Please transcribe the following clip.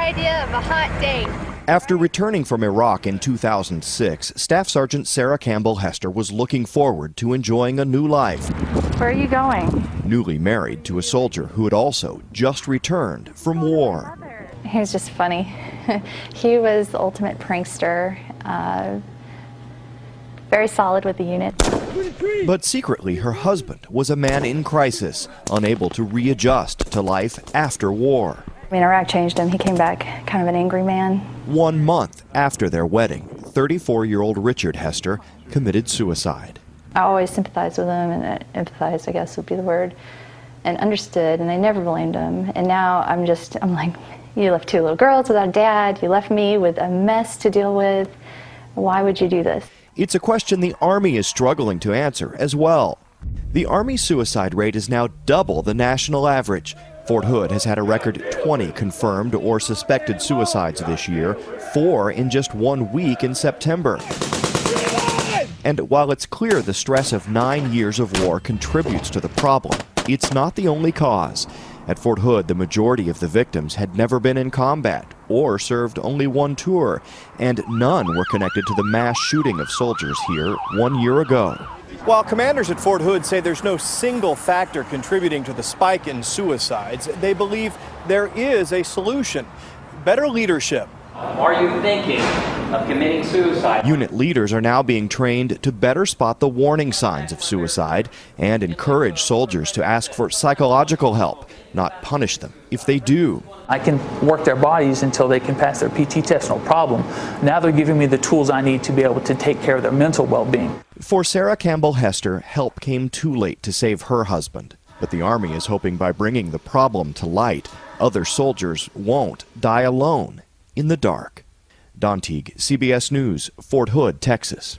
idea of a hot date. After returning from Iraq in 2006, Staff Sergeant Sarah Campbell Hester was looking forward to enjoying a new life. Where are you going? Newly married to a soldier who had also just returned from war. He was just funny. He was the ultimate prankster, very solid with the unit. But secretly, her husband was a man in crisis, unable to readjust to life after war. I mean, Iraq changed him. He came back kind of an angry man. 1 month after their wedding, 34-year-old Richard Hester committed suicide. I always sympathized with him, and empathized, I guess would be the word, and understood, and I never blamed him. And now I'm like, you left 2 little girls without a dad, you left me with a mess to deal with. Why would you do this? It's a question the Army is struggling to answer as well. The Army suicide rate is now double the national average. Fort Hood has had a record 20 confirmed or suspected suicides this year, 4 in just 1 week in September. And while it's clear the stress of 9 years of war contributes to the problem, it's not the only cause. At Fort Hood, the majority of the victims had never been in combat or served only 1 tour, and none were connected to the mass shooting of soldiers here 1 year ago. While commanders at Fort Hood say there's no single factor contributing to the spike in suicides, they believe there is a solution: better leadership. Are you thinking of committing suicide? Unit leaders are now being trained to better spot the warning signs of suicide and encourage soldiers to ask for psychological help, not punish them if they do. I can work their bodies until they can pass their PT test, no problem. Now they're giving me the tools I need to be able to take care of their mental well-being. For Sarah Campbell Hester, help came too late to save her husband. But the Army is hoping by bringing the problem to light, other soldiers won't die alone in the dark. Don Teague, CBS News, Fort Hood, Texas.